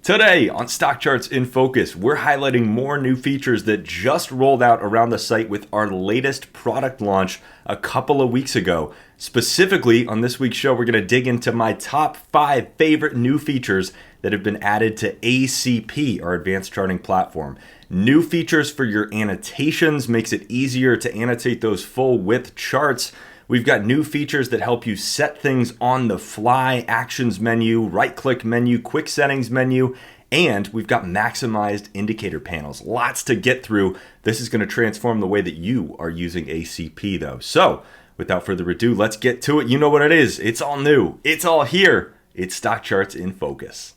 Today on Stock Charts in Focus, we're highlighting more new features that just rolled out around the site with our latest product launch a couple of weeks ago. Specifically, on this week's show, we're going to dig into my top 5 favorite new features that have been added to ACP, our advanced charting platform. New features for your annotations makes it easier to annotate those full width charts. We've got new features that help you set things on the fly, actions menu, right-click menu, quick settings menu, and we've got maximized indicator panels. Lots to get through. This is going to transform the way that you are using ACP though. So without further ado, let's get to it. You know what it is. It's all new. It's all here. It's Stock Charts in Focus.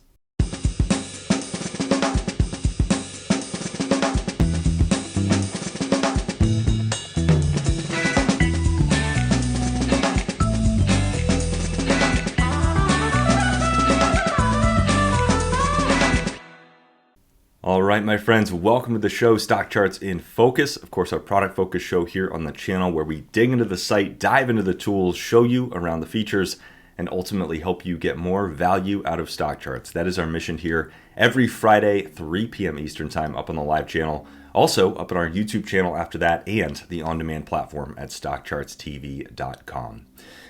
All right, my friends, welcome to the show, Stock Charts in Focus. Of course, our product focus show here on the channel where we dig into the site, dive into the tools, show you around the features, and ultimately help you get more value out of stock charts. That is our mission here every Friday, 3 p.m. Eastern Time up on the live channel. Also up on our YouTube channel after that and the on-demand platform at StockChartsTV.com.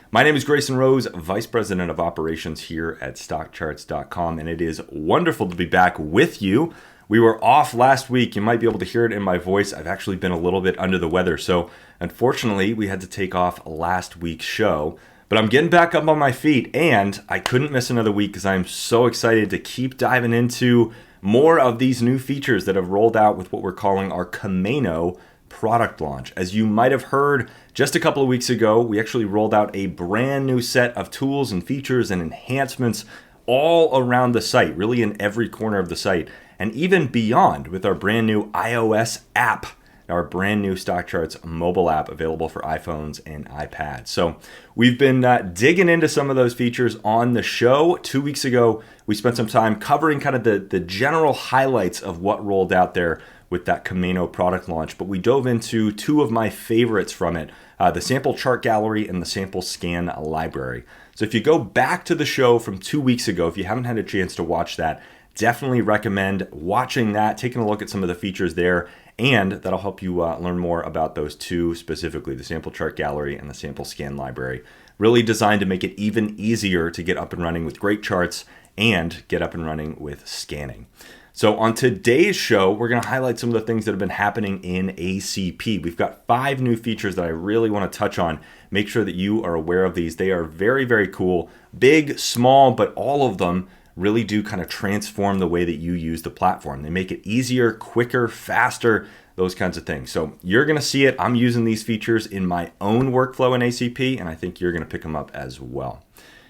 My name is Grayson Roze, Vice President of Operations here at StockCharts.com, and it is wonderful to be back with you. We were off last week. You might be able to hear it in my voice. I've actually been a little bit under the weather, so unfortunately, we had to take off last week's show. But I'm getting back up on my feet, and I couldn't miss another week because I'm so excited to keep diving into more of these new features that have rolled out with what we're calling our Kameno product launch. As you might have heard just a couple of weeks ago, we actually rolled out a brand new set of tools and features and enhancements all around the site, really in every corner of the site, and even beyond with our brand new iOS app, our brand new Stock Charts mobile app available for iPhones and iPads. So we've been digging into some of those features on the show. 2 weeks ago, we spent some time covering kind of the general highlights of what rolled out there with that Kameno product launch, but we dove into 2 of my favorites from it, the sample chart gallery and the sample scan library. So if you go back to the show from 2 weeks ago, if you haven't had a chance to watch that, definitely recommend watching that, taking a look at some of the features there, and that'll help you learn more about those 2 specifically, the sample chart gallery and the sample scan library. Really designed to make it even easier to get up and running with great charts and get up and running with scanning. So on today's show, we're going to highlight some of the things that have been happening in ACP. We've got 5 new features that I really want to touch on. Make sure that you are aware of these. They are very, very cool, big, small, but all of them really do kind of transform the way that you use the platform. They make it easier, quicker, faster, those kinds of things. So you're going to see it. I'm using these features in my own workflow in ACP, and I think you're going to pick them up as well.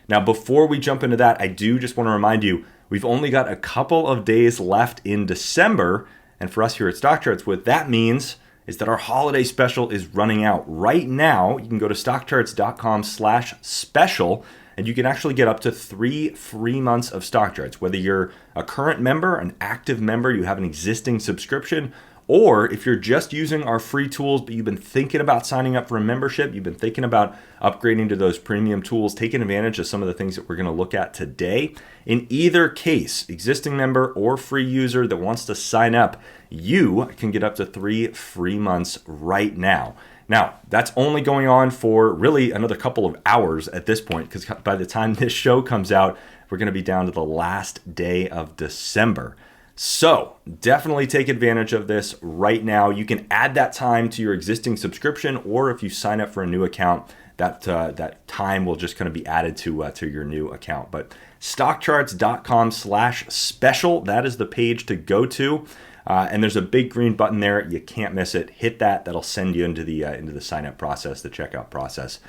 Now, before we jump into that, I do just want to remind you, we've only got a couple of days left in December, and for us here at Stock Charts, what that means is that our holiday special is running out. Right now, you can go to StockCharts.com/special, and you can actually get up to 3 free months of Stock Charts. Whether you're a current member, an active member, you have an existing subscription, or if you're just using our free tools, but you've been thinking about signing up for a membership, you've been thinking about upgrading to those premium tools, taking advantage of some of the things that we're going to look at today. In either case, existing member or free user that wants to sign up, you can get up to 3 free months right now. Now, that's only going on for really another couple of hours at this point, because by the time this show comes out, we're going to be down to the last day of December. So definitely take advantage of this right now. You can add that time to your existing subscription, or if you sign up for a new account, that time will just kind of be added to your new account. But StockCharts.com/special, that is the page to go to. And there's a big green button there. You can't miss it. Hit that. That'll send you into the sign-up process, the checkout process.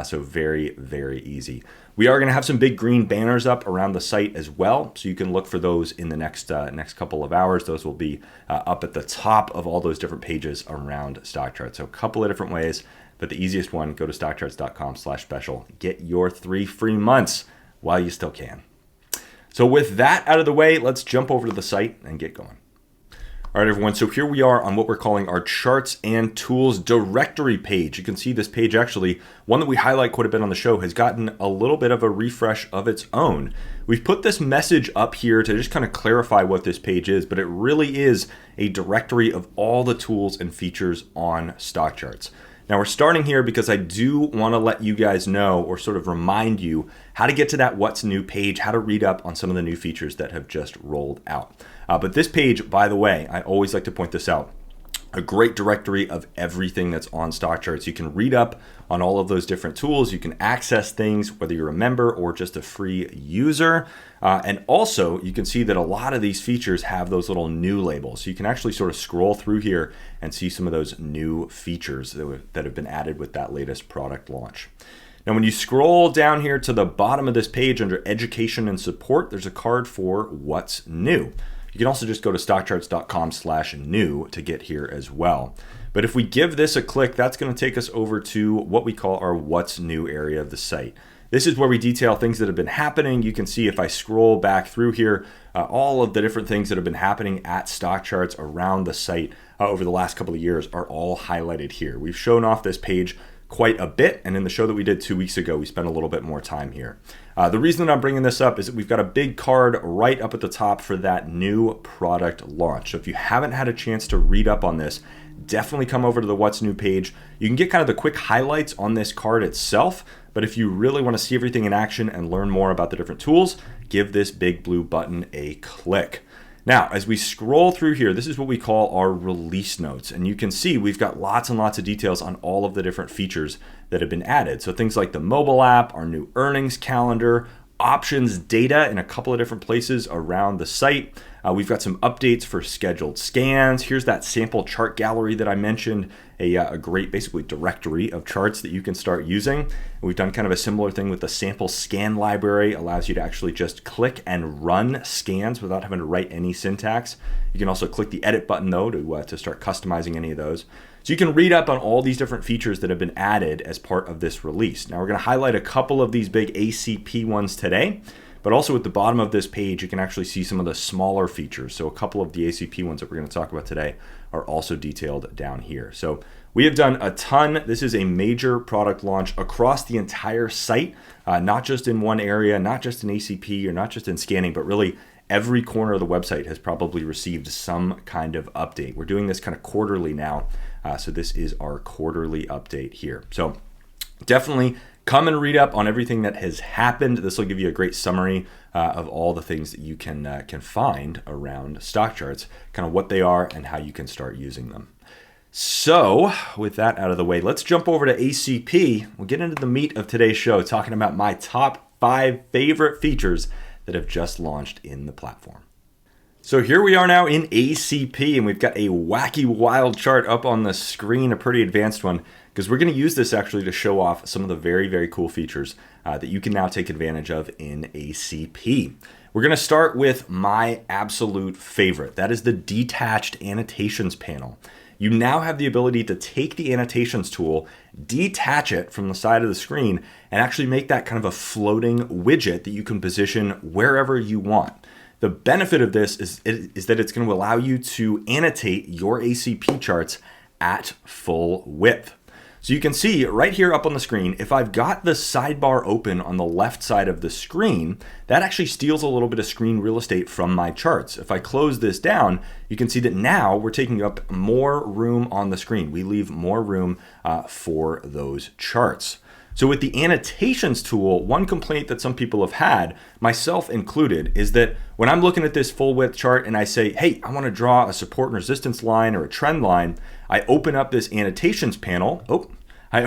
So very, very easy. We are going to have some big green banners up around the site as well, so you can look for those in the next couple of hours. Those will be up at the top of all those different pages around Stock Charts. So a couple of different ways, but the easiest one, go to StockCharts.com/special. Get your 3 free months while you still can. So with that out of the way, let's jump over to the site and get going. All right, everyone, so here we are on what we're calling our Charts and Tools directory page. You can see this page actually, one that we highlight quite a bit on the show, has gotten a little bit of a refresh of its own. We've put this message up here to just kind of clarify what this page is, but it really is a directory of all the tools and features on StockCharts. Now we're starting here because I do want to let you guys know, or sort of remind you, how to get to that What's New page, how to read up on some of the new features that have just rolled out. But this page, by the way, I always like to point this out, a great directory of everything that's on StockCharts. You can read up on all of those different tools. You can access things, whether you're a member or just a free user. And also, you can see that a lot of these features have those little new labels. So you can actually sort of scroll through here and see some of those new features that have been added with that latest product launch. Now, when you scroll down here to the bottom of this page under Education and Support, there's a card for What's New. You can also just go to stockcharts.com/new to get here as well. But if we give this a click, that's going to take us over to what we call our What's New area of the site. This is where we detail things that have been happening. You can see if I scroll back through here, all of the different things that have been happening at StockCharts around the site over the last couple of years are all highlighted here. We've shown off this page quite a bit, and in the show that we did 2 weeks ago, we spent a little bit more time here. The reason that I'm bringing this up is that we've got a big card right up at the top for that new product launch. So if you haven't had a chance to read up on this, definitely come over to the What's New page. You can get kind of the quick highlights on this card itself, but if you really want to see everything in action and learn more about the different tools, give this big blue button a click. Now, as we scroll through here, this is what we call our release notes. And you can see we've got lots and lots of details on all of the different features that have been added. So things like the mobile app, our new earnings calendar, options data in a couple of different places around the site. We've got some updates for scheduled scans. Here's that sample chart gallery that I mentioned, a great basically directory of charts that you can start using. And we've done kind of a similar thing with the sample scan library. Allows you to actually just click and run scans without having to write any syntax. You can also click the edit button though to start customizing any of those. So you can read up on all these different features that have been added as part of this release. Now we're going to highlight a couple of these big ACP ones today, but also at the bottom of this page, you can actually see some of the smaller features. So a couple of the ACP ones that we're going to talk about today are also detailed down here. So we have done a ton. This is a major product launch across the entire site, not just in one area, not just in ACP or not just in scanning, but really every corner of the website has probably received some kind of update. We're doing this kind of quarterly now. So this is our quarterly update here. So definitely come and read up on everything that has happened. This will give you a great summary of all the things that you can find around StockCharts, kind of what they are and how you can start using them. So with that out of the way, let's jump over to ACP. We'll get into the meat of today's show, talking about my top 5 favorite features that have just launched in the platform. So here we are now in ACP, and we've got a wacky wild chart up on the screen, a pretty advanced one, because we're going to use this actually to show off some of the very, very cool features that you can now take advantage of in ACP. We're going to start with my absolute favorite. That is the detached annotations panel. You now have the ability to take the annotations tool, detach it from the side of the screen, and actually make that kind of a floating widget that you can position wherever you want. The benefit of this is that it's going to allow you to annotate your ACP charts at full width. So you can see right here up on the screen, if I've got the sidebar open on the left side of the screen, that actually steals a little bit of screen real estate from my charts. If I close this down, you can see that now we're taking up more room on the screen. We leave more room for those charts. So with the annotations tool, one complaint that some people have had, myself included, is that when I'm looking at this full width chart and I say, hey, I want to draw a support and resistance line or a trend line, I open up this annotations panel. And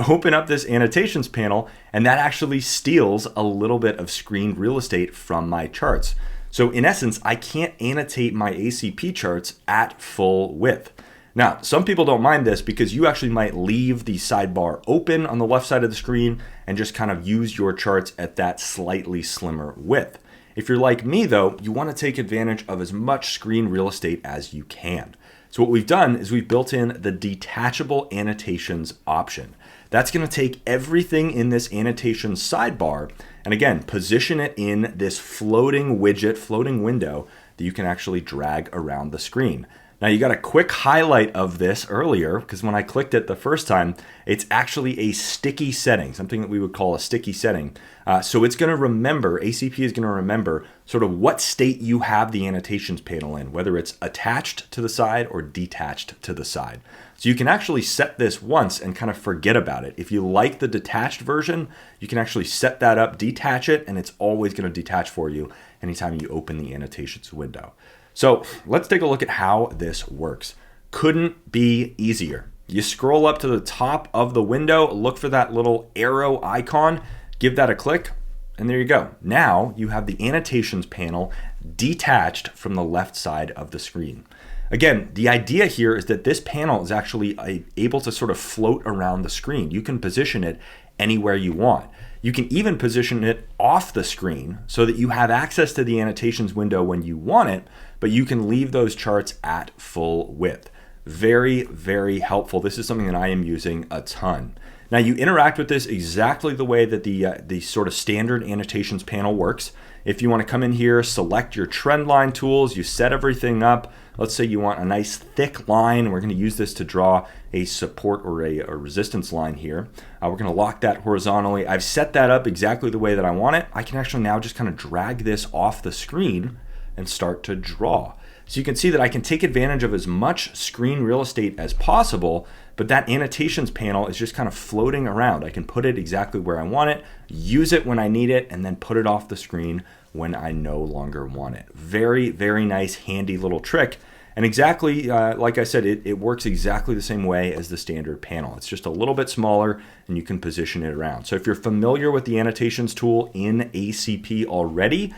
that actually steals a little bit of screen real estate from my charts. So in essence, I can't annotate my ACP charts at full width. Now, some people don't mind this because you actually might leave the sidebar open on the left side of the screen and just kind of use your charts at that slightly slimmer width. If you're like me though, you want to take advantage of as much screen real estate as you can. So what we've done is we've built in the detachable annotations option. That's going to take everything in this annotation sidebar and again, position it in this floating widget, floating window that you can actually drag around the screen. Now you got a quick highlight of this earlier because when I clicked it the first time, it's actually a sticky setting, something that we would call a sticky setting. So it's going to remember, ACP is going to remember sort of what state you have the annotations panel in, whether it's attached to the side or detached to the side. So you can actually set this once and kind of forget about it. If you like the detached version, you can actually set that up, detach it, and it's always going to detach for you anytime you open the annotations window. So let's take a look at how this works. Couldn't be easier. You scroll up to the top of the window, look for that little arrow icon, give that a click, and there you go. Now you have the annotations panel detached from the left side of the screen. Again, the idea here is that this panel is actually able to sort of float around the screen. You can position it anywhere you want. You can even position it off the screen so that you have access to the annotations window when you want it, but you can leave those charts at full width. Very, very helpful. This is something that I am using a ton. Now you interact with this exactly the way that the sort of standard annotations panel works. If you want to come in here, select your trend line tools, you set everything up. Let's say you want a nice thick line. We're going to use this to draw a support or a resistance line here. We're going to lock that horizontally. I've set that up exactly the way that I want it. I can actually now just kind of drag this off the screen and start to draw. So you can see that I can take advantage of as much screen real estate as possible, but that annotations panel is just kind of floating around. I can put it exactly where I want it, use it when I need it, and then put it off the screen when I no longer want it. Very, very nice, handy little trick. And exactly, like I said, it works exactly the same way as the standard panel. It's just a little bit smaller and you can position it around. So if you're familiar with the annotations tool in ACP already,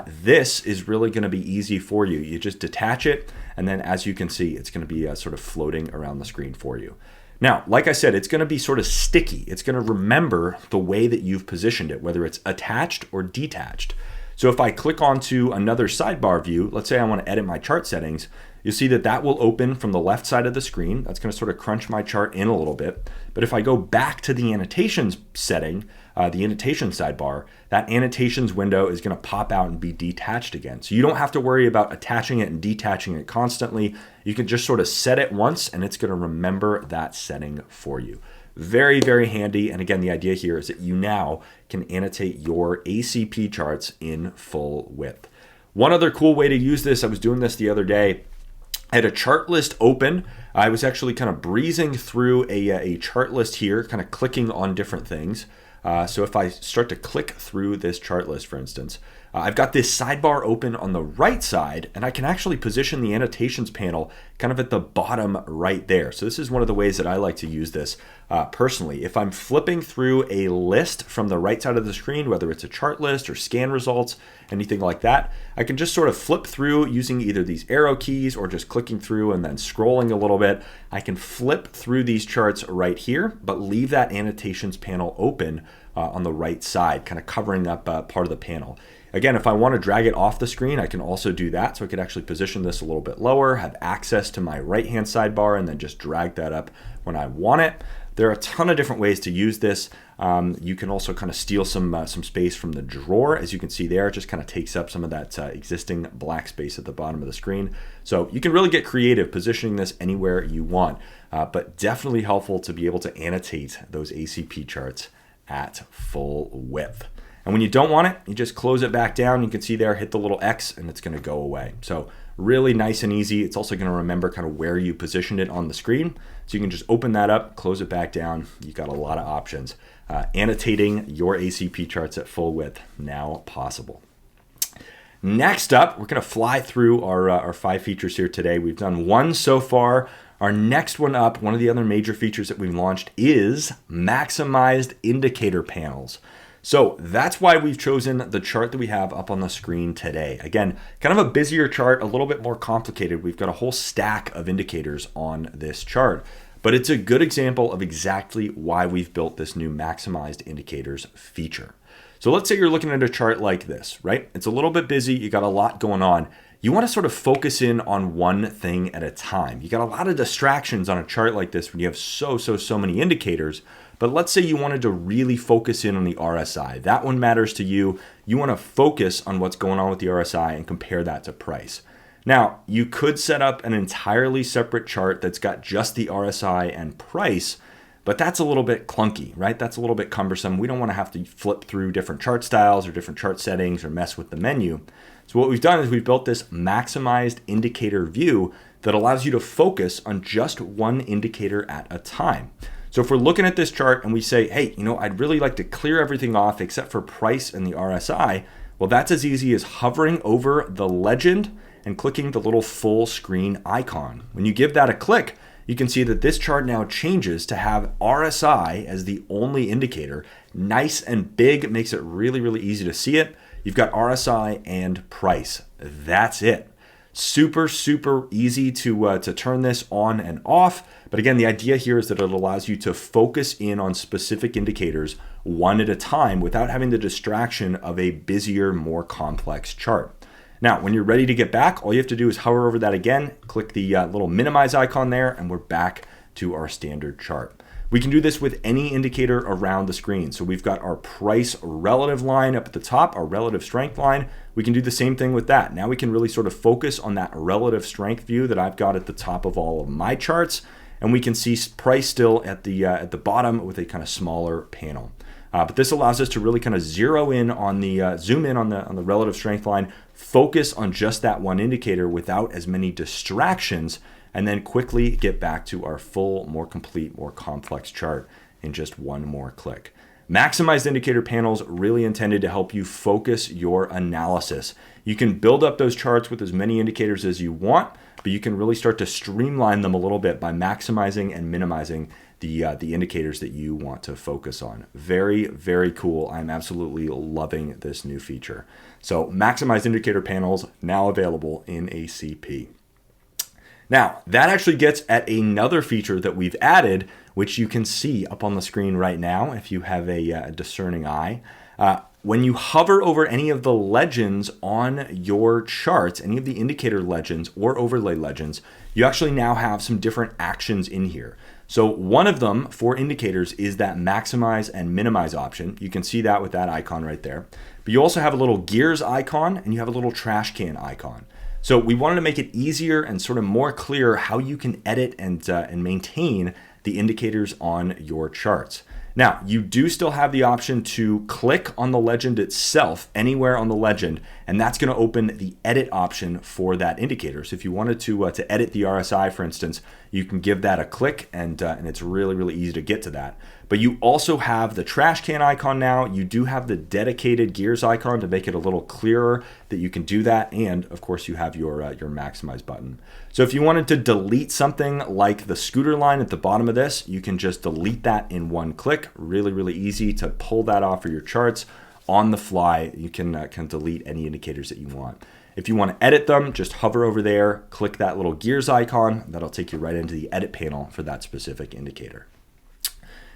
this is really going to be easy for you. You just detach it, and then as you can see, it's going to be sort of floating around the screen for you. Now, like I said, it's going to be sort of sticky. It's going to remember the way that you've positioned it, whether it's attached or detached. So if I click onto another sidebar view, let's say I want to edit my chart settings, you'll see that that will open from the left side of the screen. That's going to sort of crunch my chart in a little bit. But if I go back to the annotations setting, the annotation sidebar, that annotations window is going to pop out and be detached again. So you don't have to worry about attaching it and detaching it constantly. You can just sort of set it once and it's going to remember that setting for you. Very, very handy. And again, the idea here is that you now can annotate your ACP charts in full width. One other cool way to use this, I was doing this the other day. I had a chart list open. I was actually kind of breezing through a chart list here, kind of clicking on different things. So if I start to click through this chart list, for instance, I've got this sidebar open on the right side, and I can actually position the annotations panel kind of at the bottom right there. So this is one of the ways that I like to use this personally. If I'm flipping through a list from the right side of the screen, whether it's a chart list or scan results, anything like that, I can just sort of flip through using either these arrow keys or just clicking through and then scrolling a little bit. I can flip through these charts right here, but leave that annotations panel open on the right side, kind of covering up part of the panel. Again, if I want to drag it off the screen, I can also do that. So I could actually position this a little bit lower, have access to my right-hand sidebar, and then just drag that up when I want it. There are a ton of different ways to use this. You can also kind of steal some space from the drawer. As you can see there, it just kind of takes up some of that existing black space at the bottom of the screen. So you can really get creative positioning this anywhere you want, but definitely helpful to be able to annotate those ACP charts at full width. And when you don't want it, you just close it back down. You can see there, hit the little X, and it's going to go away. So really nice and easy. It's also going to remember kind of where you positioned it on the screen. So you can just open that up, close it back down. You've got a lot of options. Annotating your ACP charts at full width, now possible. Next up, we're going to fly through our 5 features here today. We've done 1 so far. Our next one up, one of the other major features that we've launched is maximized indicator panels. So that's why we've chosen the chart that we have up on the screen today. Again, kind of a busier chart, a little bit more complicated. We've got a whole stack of indicators on this chart, but it's a good example of exactly why we've built this new maximized indicators feature. So let's say you're looking at a chart like this, right? It's a little bit busy. You got a lot going on. You want to sort of focus in on one thing at a time. You got a lot of distractions on a chart like this when you have so many indicators. But let's say you wanted to really focus in on the RSI. That one matters to you. You want to focus on what's going on with the RSI and compare that to price. Now, you could set up an entirely separate chart that's got just the RSI and price, but that's a little bit clunky, right? That's a little bit cumbersome. We don't want to have to flip through different chart styles or different chart settings or mess with the menu. So what we've done is we've built this maximized indicator view that allows you to focus on just one indicator at a time. So if we're looking at this chart and we say, hey, I'd really like to clear everything off except for price and the RSI, well, that's as easy as hovering over the legend and clicking the little full screen icon. When you give that a click, you can see that this chart now changes to have RSI as the only indicator. Nice and big, it makes it really, really easy to see it. You've got RSI and price. That's it. Super, super easy to turn this on and off. But again, the idea here is that it allows you to focus in on specific indicators one at a time without having the distraction of a busier, more complex chart. Now, when you're ready to get back, all you have to do is hover over that again, click the little minimize icon there, and we're back to our standard chart. We can do this with any indicator around the screen. So we've got our price relative line up at the top, our relative strength line. We can do the same thing with that. Now we can really sort of focus on that relative strength view that I've got at the top of all of my charts, and we can see price still at the bottom with a kind of smaller panel. But this allows us to really kind of zero in on the zoom in on the relative strength line, focus on just that one indicator without as many distractions, and then quickly get back to our full, more complete, more complex chart in just one more click. Maximized indicator panels really intended to help you focus your analysis. You can build up those charts with as many indicators as you want, but you can really start to streamline them a little bit by maximizing and minimizing the indicators that you want to focus on. Very, very cool. I'm absolutely loving this new feature. So maximized indicator panels now available in ACP. Now, that actually gets at another feature that we've added, which you can see up on the screen right now if you have a discerning eye. When you hover over any of the legends on your charts, any of the indicator legends or overlay legends, you actually now have some different actions in here. So one of them for indicators is that maximize and minimize option. You can see that with that icon right there. But you also have a little gears icon and you have a little trash can icon. So we wanted to make it easier and sort of more clear how you can edit and maintain the indicators on your charts. Now, you do still have the option to click on the legend itself anywhere on the legend, and that's going to open the edit option for that indicator. So if you wanted to edit the RSI, for instance, you can give that a click, and it's really, really easy to get to that. But you also have the trash can icon now. You do have the dedicated gears icon to make it a little clearer that you can do that. And of course, you have your maximize button. So if you wanted to delete something like the scooter line at the bottom of this, you can just delete that in one click. Really, really easy to pull that off of your charts on the fly. You can delete any indicators that you want. If you want to edit them, just hover over there, click that little gears icon. That'll take you right into the edit panel for that specific indicator.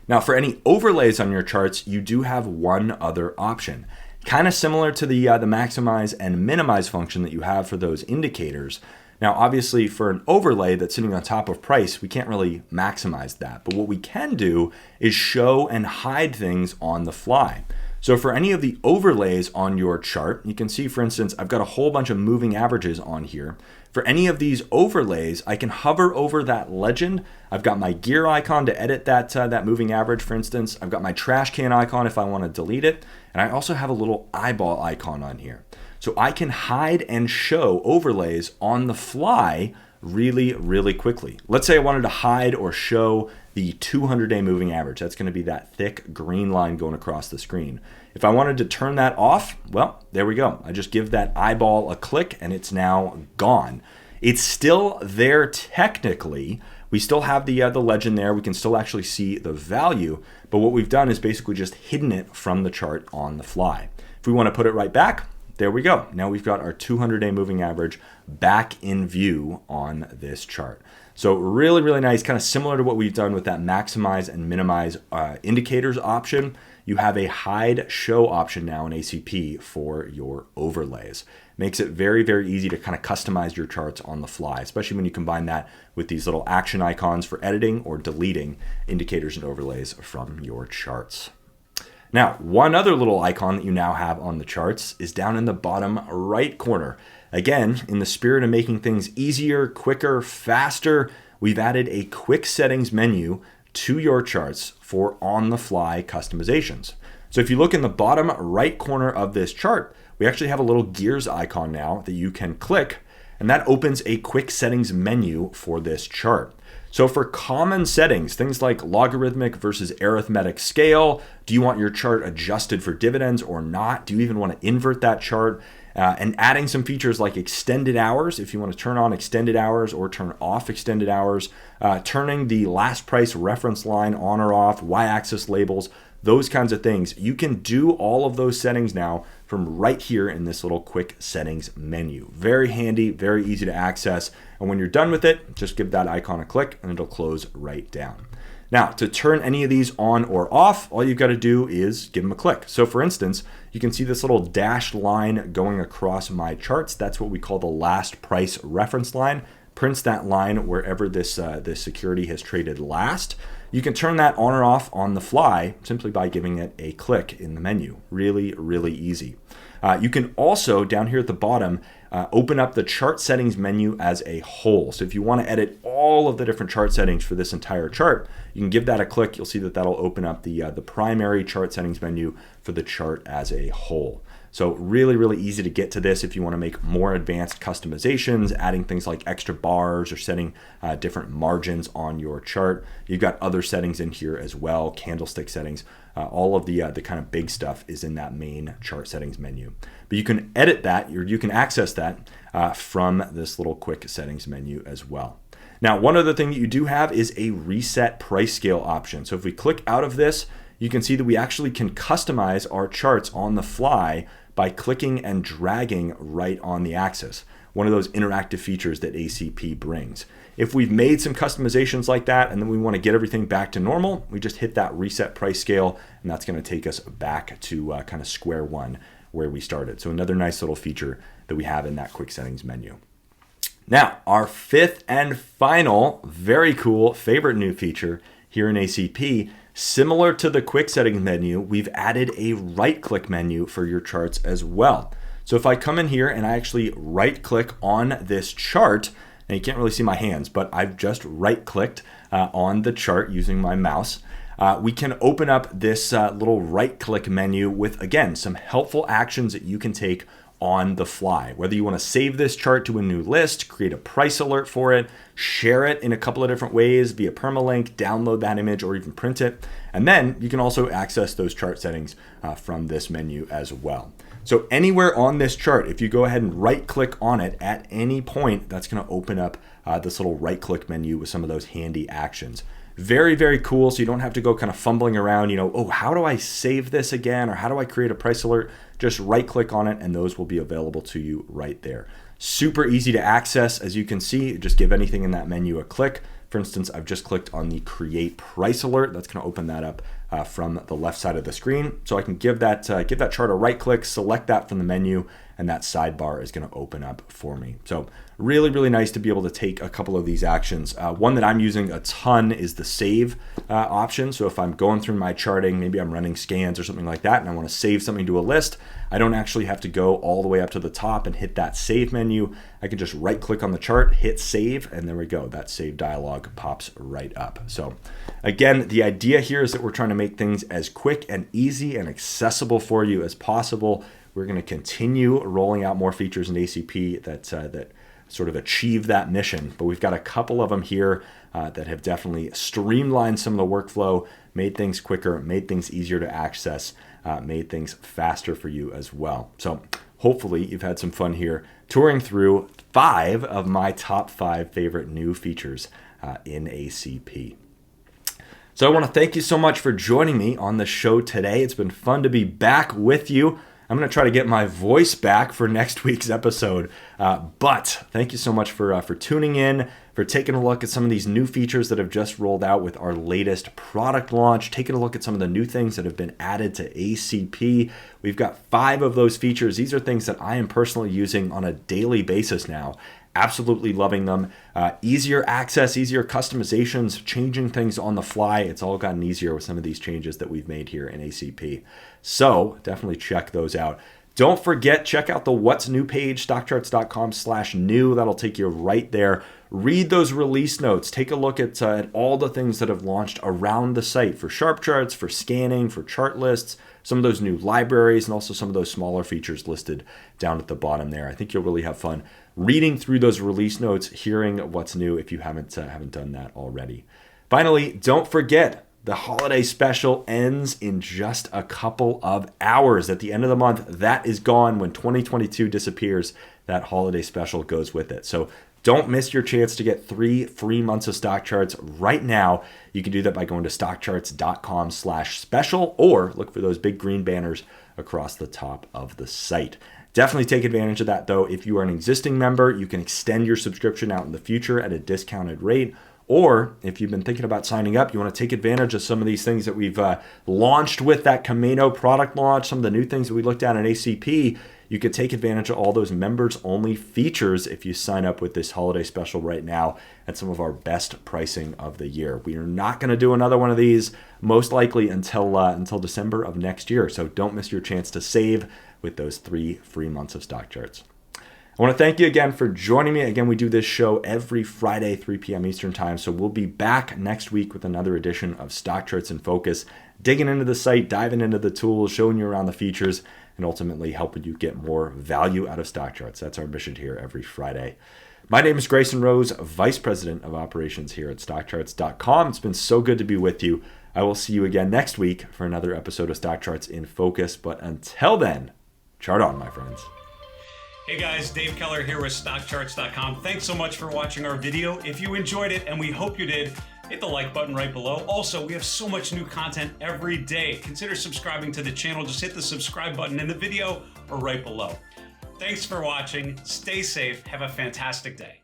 Now, for any overlays on your charts, you do have one other option. Kind of similar to the maximize and minimize function that you have for those indicators. Now, obviously, for an overlay that's sitting on top of price, we can't really maximize that. But what we can do is show and hide things on the fly. So for any of the overlays on your chart, you can see, for instance, I've got a whole bunch of moving averages on here. For any of these overlays, I can hover over that legend. I've got my gear icon to edit that moving average, for instance. I've got my trash can icon if I want to delete it. And I also have a little eyeball icon on here. So I can hide and show overlays on the fly really, really quickly. Let's say I wanted to hide or show the 200-day moving average. That's going to be that thick green line going across the screen. If I wanted to turn that off, well, there we go. I just give that eyeball a click and it's now gone. It's still there technically. We still have the legend there. We can still actually see the value, but what we've done is basically just hidden it from the chart on the fly. If we want to put it right back, there we go. Now we've got our 200-day moving average back in view on this chart. So really, really nice, kind of similar to what we've done with that maximize and minimize indicators option. You have a hide show option now in ACP for your overlays. Makes it very, very easy to kind of customize your charts on the fly, especially when you combine that with these little action icons for editing or deleting indicators and overlays from your charts. Now, one other little icon that you now have on the charts is down in the bottom right corner. Again, in the spirit of making things easier, quicker, faster, we've added a quick settings menu to your charts for on-the-fly customizations. So if you look in the bottom right corner of this chart, we actually have a little gears icon now that you can click, and that opens a quick settings menu for this chart. So for common settings, things like logarithmic versus arithmetic scale, do you want your chart adjusted for dividends or not? Do you even want to invert that chart? And adding some features like extended hours, if you want to turn on extended hours or turn off extended hours, turning the last price reference line on or off, y-axis labels, those kinds of things. You can do all of those settings now from right here in this little quick settings menu. Very handy, very easy to access. And when you're done with it, just give that icon a click and it'll close right down. Now, to turn any of these on or off, all you've got to do is give them a click. So for instance, you can see this little dashed line going across my charts. That's what we call the last price reference line. Prints that line wherever this security has traded last. You can turn that on or off on the fly simply by giving it a click in the menu. Really, really easy. You can also, down here at the bottom, open up the chart settings menu as a whole. So if you want to edit all of the different chart settings for this entire chart, you can give that a click. You'll see that that'll open up the primary chart settings menu for the chart as a whole. So really, really easy to get to this if you want to make more advanced customizations, adding things like extra bars or setting different margins on your chart. You've got other settings in here as well, candlestick settings. All of the kind of big stuff is in that main chart settings menu. But you can edit that, or you can access that from this little quick settings menu as well. Now, one other thing that you do have is a reset price scale option. So if we click out of this, you can see that we actually can customize our charts on the fly by clicking and dragging right on the axis. One of those interactive features that ACP brings. If we've made some customizations like that and then we want to get everything back to normal, we just hit that reset price scale and that's going to take us back to kind of square one where we started. So another nice little feature that we have in that quick settings menu. Now, our fifth and final, very cool favorite new feature here in ACP, similar to the quick settings menu, we've added a right-click menu for your charts as well. So if I come in here and I actually right-click on this chart, and you can't really see my hands, but I've just right-clicked on the chart using my mouse, we can open up this little right-click menu with, again, some helpful actions that you can take on the fly. Whether you want to save this chart to a new list, create a price alert for it, share it in a couple of different ways via permalink, download that image, or even print it. And then you can also access those chart settings from this menu as well. So anywhere on this chart, if you go ahead and right click on it at any point, that's going to open up this little right click menu with some of those handy actions. Very, very cool. So you don't have to go kind of fumbling around, oh, how do I save this again? Or how do I create a price alert? Just right click on it and those will be available to you right there. Super easy to access. As you can see, just give anything in that menu a click. For instance, I've just clicked on the create price alert. That's going to open that up from the left side of the screen. So I can give that chart a right click, select that from the menu, and that sidebar is going to open up for me. So really, really nice to be able to take a couple of these actions. One that I'm using a ton is the save option. So if I'm going through my charting, maybe I'm running scans or something like that, and I want to save something to a list, I don't actually have to go all the way up to the top and hit that save menu. I can just right click on the chart, hit save, and there we go. That save dialog pops right up. So again, the idea here is that we're trying to make things as quick and easy and accessible for you as possible. We're going to continue rolling out more features in ACP that sort of achieve that mission. But we've got a couple of them here that have definitely streamlined some of the workflow, made things quicker, made things easier to access, made things faster for you as well. So hopefully you've had some fun here touring through 5 of my top 5 favorite new features in ACP. So I want to thank you so much for joining me on the show today. It's been fun to be back with you. I'm going to try to get my voice back for next week's episode. But thank you so much for tuning in, for taking a look at some of these new features that have just rolled out with our latest product launch, taking a look at some of the new things that have been added to ACP. We've got 5 of those features. These are things that I am personally using on a daily basis now Absolutely loving them. Easier access, easier customizations, changing things on the fly. It's all gotten easier with some of these changes that we've made here in ACP. So definitely check those out. Don't forget, check out the What's New page, stockcharts.com/new. That'll take you right there. Read those release notes. Take a look at all the things that have launched around the site for sharp charts, for scanning, for chart lists, some of those new libraries, and also some of those smaller features listed down at the bottom there. I think you'll really have fun reading through those release notes, hearing what's new if you haven't done that already. Finally, don't forget, the holiday special ends in just a couple of hours. At the end of the month, that is gone. When 2022 disappears, that holiday special goes with it. So don't miss your chance to get 3 free months of stock charts right now. You can do that by going to stockcharts.com/special or look for those big green banners across the top of the site. Definitely take advantage of that, though. If you are an existing member, you can extend your subscription out in the future at a discounted rate. Or if you've been thinking about signing up, you want to take advantage of some of these things that we've launched with that Kameno product launch, some of the new things that we looked at in ACP, you could take advantage of all those members-only features if you sign up with this holiday special right now at some of our best pricing of the year. We are not going to do another one of these, most likely until December of next year. So don't miss your chance to save with those 3 free months of stock charts. I want to thank you again for joining me. Again, we do this show every Friday, 3 p.m. Eastern Time. So we'll be back next week with another edition of Stock Charts in Focus, digging into the site, diving into the tools, showing you around the features, and ultimately helping you get more value out of stock charts. That's our mission here every Friday. My name is Grayson Roze, Vice President of Operations here at StockCharts.com. It's been so good to be with you. I will see you again next week for another episode of Stock Charts in Focus. But until then, chart on, my friends. Hey guys, Dave Keller here with StockCharts.com. Thanks so much for watching our video. If you enjoyed it, and we hope you did, hit the like button right below. Also, we have so much new content every day. Consider subscribing to the channel. Just hit the subscribe button in the video or right below. Thanks for watching. Stay safe. Have a fantastic day.